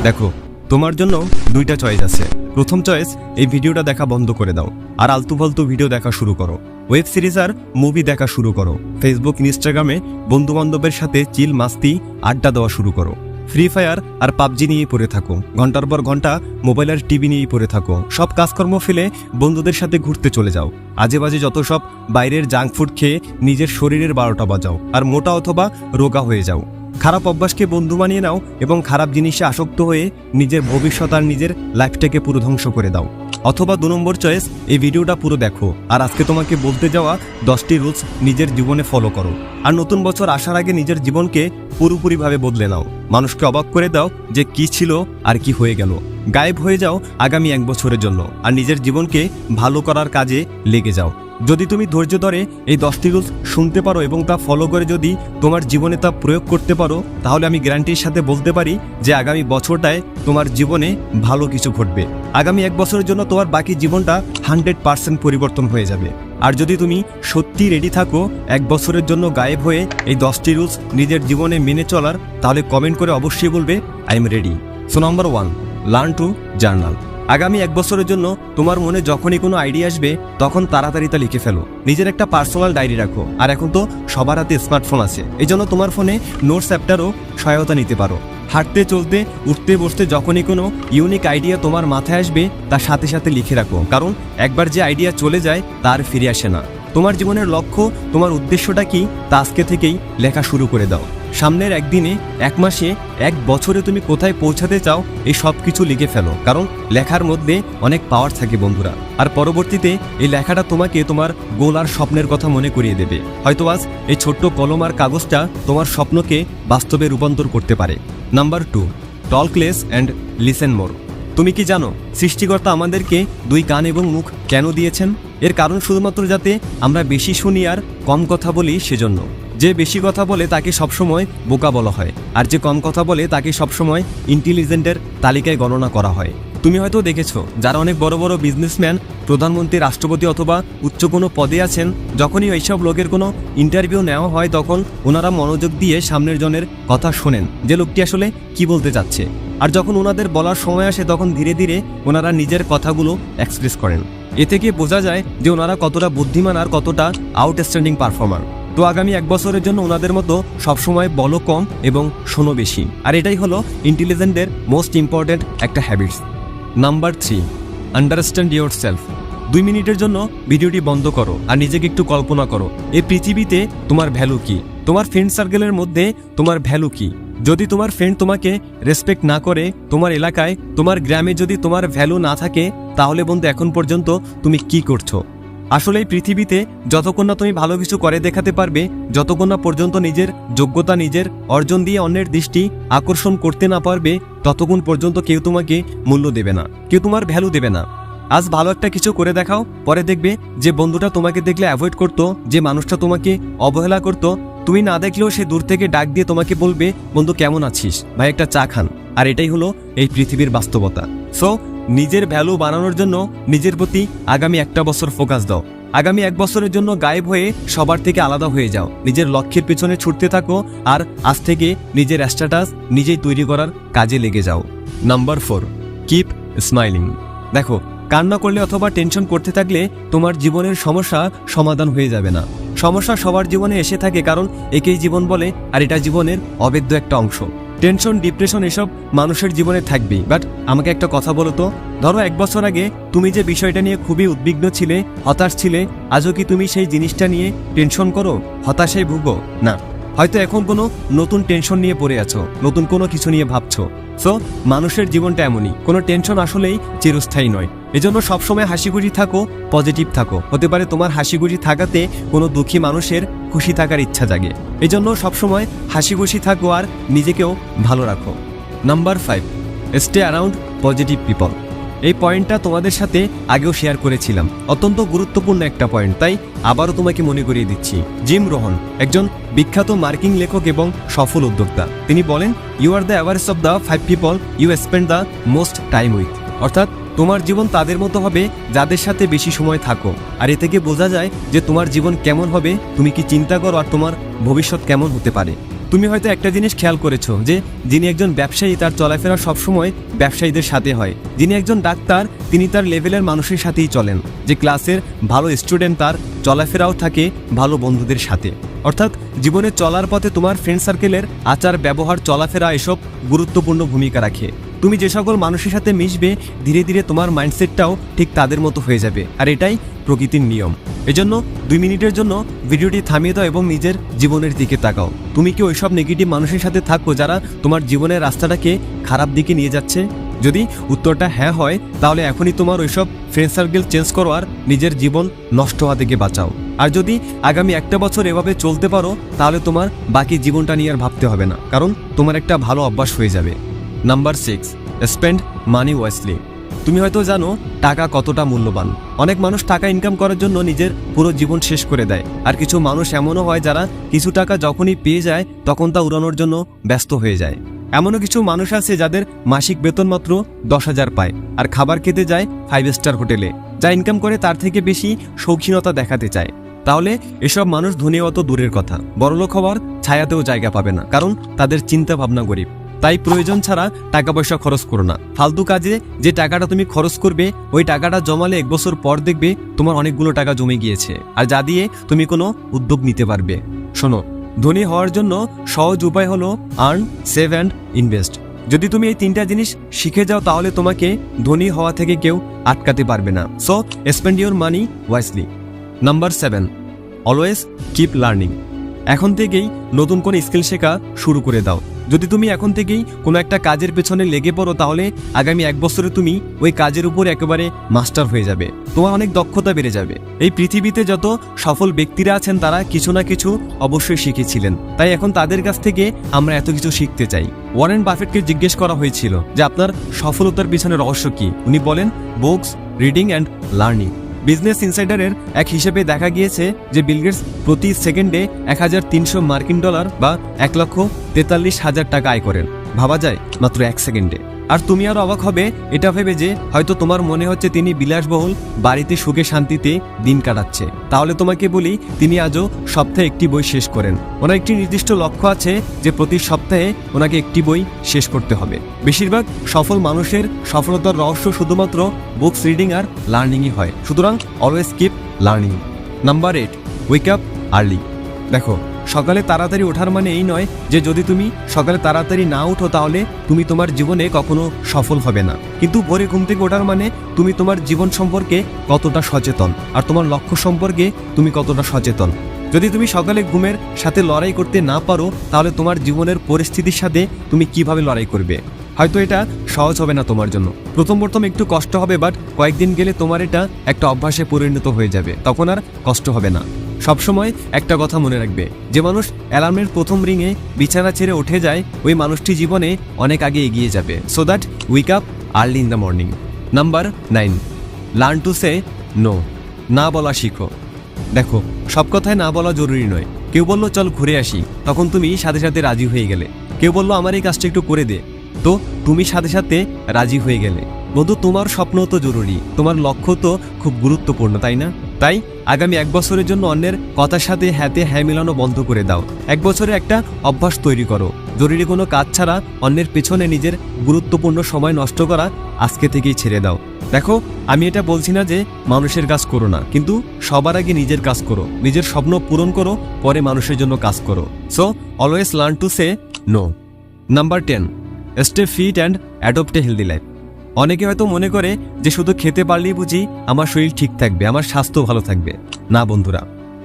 দেখো, তোমার জন্য দুইটা চয়েস আছে। প্রথম চয়েস, এই ভিডিওটা দেখা বন্ধ করে দাও আর আলতু ফালতু ভিডিও দেখা শুরু করো। ওয়েব সিরিজ আর মুভি দেখা শুরু করো। ফেসবুক ইনস্টাগ্রামে বন্ধু বান্ধবের সাথে চিল মাস্তি আড্ডা দেওয়া শুরু করো। ফ্রি ফায়ার আর পাবজি নিয়েই পড়ে থাকো। ঘন্টার পর ঘন্টা মোবাইল আর টিভি নিয়েই পড়ে থাকো। সব কাজকর্ম ফেলে বন্ধুদের সাথে ঘুরতে চলে যাও। আজে বাজে যত সব বাইরের জাঙ্ক ফুড খেয়ে নিজের শরীরের 12টা বাজাও আর মোটা অথবা রোগা হয়ে যাও। খারাপ অভ্যাসকে বন্ধু বানিয়ে নাও এবং খারাপ জিনিসে আসক্ত হয়ে নিজের ভবিষ্যৎ আর নিজের লাইফটাকে পুরো ধ্বংস করে দাও। অথবা 2 নম্বর চয়েস, এই ভিডিওটা পুরো দেখো আর আজকে তোমাকে বলতে যাওয়া 10টি রুলস নিজের জীবনে ফলো করো। আর নতুন বছর আসার আগে নিজের জীবনকে পুরোপুরিভাবে বদলে নাও। মানুষকে অবাক করে দাও যে কি ছিল আর কি হয়ে গেল। গায়েব হয়ে যাও আগামী 1 বছরের জন্য আর নিজের জীবনকে ভালো করার কাজে লেগে যাও। যদি তুমি ধৈর্য ধরে এই 10টি রুলস শুনতে পারো এবং তা ফলো করে যদি তোমার জীবনে তা প্রয়োগ করতে পারো, তাহলে আমি গ্যারান্টির সাথে বলতে পারি যে আগামী বছরটায় তোমার জীবনে ভালো কিছু ঘটবে। আগামী 1 বছরের জন্য তোমার বাকি জীবনটা 100% পরিবর্তন হয়ে যাবে। আর যদি তুমি সত্যি রেডি থাকো 1 বছরের জন্য গায়েব হয়ে এই 10টি রুলস নিজের জীবনে মেনে চলার, তাহলে কমেন্ট করে অবশ্যই বলবে I am ready. So number 1, learn to journal. আগামী 1 বছরের জন্য তোমার মনে যখনই কোনো আইডিয়া আসবে তখন তাড়াতাড়ি তা লিখে ফেলো। নিজের একটা পার্সোনাল ডায়েরি রাখো। আর এখন তো সবার হাতে স্মার্টফোন আছে, এই জন্য তোমার ফোনে নোটস অ্যাপটারও সহায়তা নিতে পারো। হাঁটতে চলতে উঠতে বসতে যখনই কোনো ইউনিক আইডিয়া তোমার মাথায় আসবে তার সাথে সাথে লিখে রাখো, কারণ একবার যে আইডিয়া চলে যায় তার ফিরে আসে না। তোমার জীবনের লক্ষ্য, তোমার উদ্দেশ্যটা কি তা আজকে থেকেই লেখা শুরু করে দাও। সামনের 1 দিনে, 1 মাসে, 1 বছরে তুমি কোথায় পৌঁছাতে চাও এই সব কিছু লিখে ফেলো, কারণ লেখার মধ্যে অনেক পাওয়ার থাকে বন্ধুরা। আর পরবর্তীতে এই লেখাটা তোমাকে তোমার গোল আর স্বপ্নের কথা মনে করিয়ে দেবে। হয়তো আজ এই ছোট্ট কলম আর কাগজটা তোমার স্বপ্নকে বাস্তবে রূপান্তর করতে পারে। Number 2, talk less and listen more. তুমি কি জানো সৃষ্টিকর্তা আমাদেরকে 2 কান এবং মুখ কেন দিয়েছেন? এর কারণ শুধুমাত্র যাতে আমরা বেশি শুনি আর কম কথা বলি সেজন্য। যে বেশি কথা বলে তাকে সবসময় বোকা বলা হয়, আর যে কম কথা বলে তাকে সবসময় ইন্টেলিজেন্টের তালিকায় গণনা করা হয়। তুমি হয়তো দেখেছো যারা অনেক বড় বড় বিজনেসম্যান, প্রধানমন্ত্রী, রাষ্ট্রপতি অথবা উচ্চ কোনো পদে আছেন, যখনই এইসব লোকের কোনো ইন্টারভিউ নেওয়া হয় তখন ওনারা মনোযোগ দিয়ে সামনের জনের কথা শোনেন যে লোকটি আসলে কি বলতে চাচ্ছে। আর যখন ওনাদের বলার সময় আসে তখন ধীরে ধীরে ওনারা নিজের কথাগুলো এক্সপ্রেস করেন। এ থেকে বোঝা যায় যে ওনারা কতটা বুদ্ধিমান আর কতটা আউটস্ট্যান্ডিং পারফর্মার। তো আগামী 1 বছরের জন্য ওনাদের মতো সবসময় বলো কম এবং শোনো বেশি। আর এটাই হলো ইন্টেলিজেন্টের মোস্ট ইম্পর্ট্যান্ট একটা habits. Number 3, understand your self. 2 মিনিটের জন্য ভিডিওটি বন্ধ করো আর নিজেকে একটু কল্পনা করো এই পৃথিবীতে তোমার ভ্যালু কি, তোমার ফ্রেন্ড সার্কেলের মধ্যে তোমার ভ্যালু কি। যদি তোমার ফ্রেন্ড তোমাকে রেসপেক্ট না করে, তোমার এলাকায়, তোমার গ্রামে যদি তোমার ভ্যালু না থাকে, তাহলে বন্ধু এখন পর্যন্ত তুমি কি করছো? আসলে এই পৃথিবীতে যতক্ষণ না তুমি ভালো কিছু করে দেখাতে পারবে, যতক্ষণ না পর্যন্ত নিজের যোগ্যতা, নিজের অর্জন দিয়ে অন্যের দৃষ্টি আকর্ষণ করতে না পারবে, ততক্ষণ পর্যন্ত কেউ তোমাকে মূল্য দেবে না, কেউ তোমার ভ্যালু দেবে না। আজ ভালো একটা কিছু করে দেখাও, পরে দেখবে যে বন্ধুটা তোমাকে দেখলে অ্যাভয়েড করতো, যে মানুষটা তোমাকে অবহেলা করতো, তুমি না দেখলেও সে দূর থেকে ডাক দিয়ে তোমাকে বলবে বন্ধু কেমন আছিস, ভাই একটা চা খান। আর এটাই হলো এই পৃথিবীর বাস্তবতা। সো নিজের ভ্যালু বানানোর জন্য নিজের প্রতি আগামী 1টা বছর ফোকাস দাও। আগামী 1 বছরের জন্য গায়েব হয়ে সবার থেকে আলাদা হয়ে যাও। নিজের লক্ষ্যের পেছনে ছুটতে থাকো আর আজ থেকে নিজের স্ট্যাটাস নিজেই তৈরি করার কাজে লেগে যাও। Number 4, keep smiling. দেখো, কান্না করলে অথবা টেনশন করতে থাকলে তোমার জীবনের সমস্যা সমাধান হয়ে যাবে না। সমস্যা সবার জীবনে এসে থাকে, কারণ একেই জীবন বলে আর এটা জীবনের অবেদ্য একটা অংশ। টেনশন, ডিপ্রেশন এসব মানুষের জীবনে থাকবেই। বাট আমাকে একটা কথা বলো তো, ধরো 1 বছর আগে তুমি যে বিষয়টা নিয়ে খুবই উদ্বিগ্ন ছিলে, হতাশ ছিলে, আজও কি তুমি সেই জিনিসটা নিয়ে টেনশন করো, হতাশায় ভুগো? না, হয়তো এখন কোনো নতুন টেনশন নিয়ে পড়ে আছো, নতুন কোনো কিছু নিয়ে ভাবছো। সো মানুষের জীবনটা এমনই, কোনো টেনশন আসলেই চিরস্থায়ী নয়। এজন্য সবসময় হাসি খুশি থাকো, পজিটিভ থাকো। হতে পারে তোমার হাসি খুশি থাকাতে কোনো দুঃখী মানুষের খুশি থাকার ইচ্ছা জাগে। এজন্য সবসময় হাসি খুশি থাকো আর নিজেকেও ভালো রাখো। Number 5, stay around positive people. এই পয়েন্টটা তোমাদের সাথে আগেও শেয়ার করেছিলাম, অত্যন্ত গুরুত্বপূর্ণ একটা পয়েন্ট, তাই আবারও তোমাকে মনে করিয়ে দিচ্ছি। জিম রোহন একজন বিখ্যাত মার্কেটিং লেখক এবং সফল উদ্যোক্তা। তিনি বলেন, you are the average of the 5 people you spend the most time with. অর্থাৎ তোমার জীবন তাদের মতো হবে যাদের সাথে বেশি সময় থাকো। আর এ থেকে বোঝা যায় যে তোমার জীবন কেমন হবে, তুমি কি চিন্তা করো আর তোমার ভবিষ্যৎ কেমন হতে পারে। তুমি হয়তো একটা জিনিস খেয়াল করেছো যে যিনি একজন ব্যবসায়ী তার চলাফেরা সবসময় ব্যবসায়ীদের সাথে হয়, যিনি একজন ডাক্তার তিনি তার লেভেলের মানুষের সাথেই চলেন, যে ক্লাসের ভালো স্টুডেন্ট তার চলাফেরাও থাকে ভালো বন্ধুদের সাথে। অর্থাৎ জীবনে চলার পথে তোমার ফ্রেন্ড সার্কেলের আচার ব্যবহার চলাফেরা এসব গুরুত্বপূর্ণ ভূমিকা রাখে। তুমি যে সকল মানুষের সাথে মিশবে ধীরে ধীরে তোমার মাইন্ডসেটটাও ঠিক তাদের মতো হয়ে যাবে, আর এটাই প্রকৃতির নিয়ম। এজন্য 2 মিনিটের জন্য ভিডিওটি থামিয়ে দাও এবং নিজের জীবনের দিকে তাকাও। তুমি কি ওইসব নেগেটিভ মানুষের সাথে থাকো যারা তোমার জীবনের রাস্তাটাকে খারাপ দিকে নিয়ে যাচ্ছে? যদি উত্তরটা হ্যাঁ হয় তাহলে এখনই তোমার ওইসব ফ্রেন্ড সার্কেল চেঞ্জ করো আর নিজের জীবন নষ্ট হওয়া থেকে বাঁচাও। আর যদি আগামী 1 বছর এভাবে চলতে পারো তাহলে তোমার বাকি জীবনটা নিয়ে আর ভাবতে হবে না, কারণ তোমার একটা ভালো অভ্যাস হয়ে যাবে। Number 6, spend money wisely. তুমি হয়তো জানো টাকা কতটা মূল্যবান। অনেক মানুষ টাকা ইনকাম করার জন্য নিজের পুরো জীবন শেষ করে দেয়, আর কিছু মানুষ এমনও হয় যারা কিছু টাকা যখনই পেয়ে যায় তখন তা উড়ানোর জন্য ব্যস্ত হয়ে যায়। এমনও কিছু মানুষ আছে যাদের মাসিক বেতন মাত্র 10,000 পায় আর খাবার খেতে যায় 5 স্টার হোটেলে, যা ইনকাম করে তার থেকে বেশি শৌখিনতা দেখাতে চায়। তাহলে এসব মানুষ ধনী অত দূরের কথা, বড়লোক হওয়ার ছায়াতেও জায়গা পাবে না, কারণ তাদের চিন্তা ভাবনা গরিব। তাই প্রয়োজন ছাড়া টাকা পয়সা খরচ করো না। ফালতু কাজে যে টাকাটা তুমি খরচ করবে ওই টাকাটা জমালে 1 বছর পর দেখবে তোমার অনেকগুলো টাকা জমে গিয়েছে, আর যা দিয়ে তুমি কোনো উদ্যোগ নিতে পারবে। শোনো, ধনী হওয়ার জন্য সহজ উপায় হলো আর্ন, সেভ অ্যান্ড ইনভেস্ট। যদি তুমি এই 3টা জিনিস শিখে যাও তাহলে তোমাকে ধনী হওয়া থেকে কেউ আটকাতে পারবে না। So spend your money wisely. Number 7, always keep learning. এখন থেকেই নতুন কোনো স্কিল শেখা শুরু করে দাও। যদি তুমি এখন থেকেই কোনো একটা কাজের পেছনে লেগে পড়ো তাহলে আগামী 1 বছরে তুমি ওই কাজের উপর একেবারে মাস্টার হয়ে যাবে, তোমার অনেক দক্ষতা বেড়ে যাবে। এই পৃথিবীতে যত সফল ব্যক্তিরা আছেন তারা কিছু না কিছু অবশ্যই শিখেছিলেন, তাই এখন তাদের কাছ থেকে আমরা এত কিছু শিখতে চাই। ওয়ারেন বাফেটকে জিজ্ঞেস করা হয়েছিল যে আপনার সফলতার পিছনে রহস্য কি? উনি বলেন books, reading and learning. Business ইনসাইডারের এক হিসেবে দেখা গিয়েছে যে বিল গেটস প্রতি সেকেন্ডে $1,300 বা 1,43,000 টাকা আয় করেন। ভাবা যায়, মাত্র 1 সেকেন্ডে। আর তুমি আরো অবাক হবে এটা ভেবে যে হয়তো তোমার মনে হচ্ছে তিনি বিলাসবহুল বাড়িতে সুখে শান্তিতে দিন কাটাচ্ছে। তাহলে তোমাকে বলি, তিনি আজও সপ্তাহে 1টি বই শেষ করেন। ওনার একটি নির্দিষ্ট লক্ষ্য আছে যে প্রতি সপ্তাহে ওনাকে 1টি বই শেষ করতে হবে। বেশিরভাগ সফল মানুষের সফলতার রহস্য শুধুমাত্র বুকস রিডিং আর লার্নিংই হয়। সুতরাং always keep learning. Number 8, wake up early. দেখো, সকালে তাড়াতাড়ি ওঠার মানে এই নয় যে যদি তুমি সকালে তাড়াতাড়ি না উঠো তাহলে তুমি তোমার জীবনে কখনো সফল হবে না, কিন্তু ভোরে ঘুম থেকে ওঠার মানে তুমি তোমার জীবন সম্পর্কে কতটা সচেতন আর তোমার লক্ষ্য সম্পর্কে তুমি কতটা সচেতন। যদি তুমি সকালে ঘুমের সাথে লড়াই করতে না পারো তাহলে তোমার জীবনের পরিস্থিতির সাথে তুমি কিভাবে লড়াই করবে? হয়তো এটা সহজ হবে না তোমার জন্য, প্রথম একটু কষ্ট হবে, বাট কয়েকদিন গেলে তোমার এটা একটা অভ্যাসে পরিণত হয়ে যাবে, তখন আর কষ্ট হবে না। সবসময় একটা কথা মনে রাখবে, যে মানুষ অ্যালার্মের প্রথম রিংয়ে বিছানা ছেড়ে উঠে যায় ওই মানুষটি জীবনে অনেক আগে এগিয়ে যাবে। So that wake up early in the morning. Number 9, learn to say no. না বলা শিখো। দেখো, সব কথায় না বলা জরুরি নয়। কেউ বললো চল ঘুরে আসি, তখন তুমি সাথে সাথে রাজি হয়ে গেলে। কেউ বললো আমার এই কাজটা একটু করে দে, তো তুমি সাথে সাথে রাজি হয়ে গেলে। বন্ধু, তোমার স্বপ্ন তো জরুরি, তোমার লক্ষ্য তো খুব গুরুত্বপূর্ণ, তাই না? তাই আগামী 1 বছরের জন্য অন্যের কথার সাথে হ্যাঁতে হ্যাঁ মিলানো বন্ধ করে দাও। 1 বছরে একটা অভ্যাস তৈরি করো, জরুরি কোনো কাজ ছাড়া অন্যের পেছনে নিজের গুরুত্বপূর্ণ সময় নষ্ট করা আজকে থেকেই ছেড়ে দাও। দেখো, আমি এটা বলছি না যে মানুষের কাজ করো না, কিন্তু সবার আগে নিজের কাজ করো, নিজের স্বপ্ন পূরণ করো, পরে মানুষের জন্য কাজ করো। So always learn to say no. Number 10, stay fit and adopt a healthy life. অনেকে হয়তো মনে করে যে শুধু খেতে পারলেই বুঝি আমার শরীর ঠিক থাকবে, আমার স্বাস্থ্য ভালো থাকবে। না বন্ধুরা,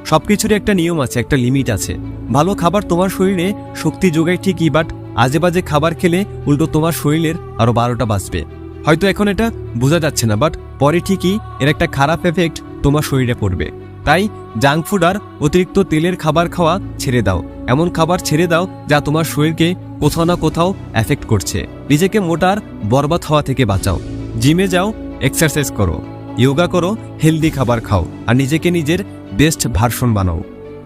সবকিছুরই একটা নিয়ম আছে, একটা লিমিট আছে। ভালো খাবার তোমার শরীরে শক্তি যোগায় ঠিকই, বাট আজে বাজে খাবার খেলে উল্টো তোমার শরীরের আরো 12টা বাঁচবে। হয়তো এখন এটা বোঝা যাচ্ছে না, বাট পরে ঠিকই এর একটা খারাপ এফেক্ট তোমার শরীরে পড়বে। তাই জাঙ্ক ফুড আর অতিরিক্ত তেলের খাবার খাওয়া ছেড়ে দাও। এমন খাবার ছেড়ে দাও যা তোমার শরীরকে কোথাও না কোথাও এফেক্ট করছে। নিজেকে মোটার বরবাদ হওয়া থেকে বাঁচাও। জিমে যাও, এক্সারসাইজ করো, যোগা করো, হেলদি খাবার খাও, আর নিজেকে নিজের বেস্ট ভার্সন বানাও।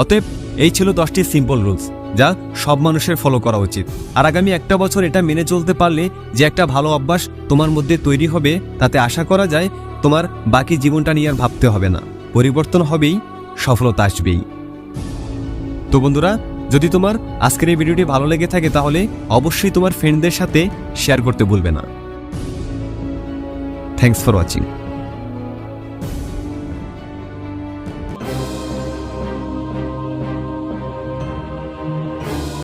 অতএব এই ছিল 10টি সিম্পল রুলস যা সব মানুষের ফলো করা উচিত। আর আগামী 1 বছর এটা মেনে চলতে পারলে যে একটা ভালো অভ্যাস তোমার মধ্যে তৈরি হবে, তাতে আশা করা যায় তোমার বাকি জীবনটা নিয়ে আর ভাবতে হবে না। পরিবর্তন হবেই, সফলতা আসবেই। তো বন্ধুরা, যদি তোমার আজকের এই ভিডিওটি ভালো লেগে থাকে তাহলে অবশ্যই তোমার ফ্রেন্ডদের সাথে শেয়ার করতে ভুলবে না। Thanks for watching.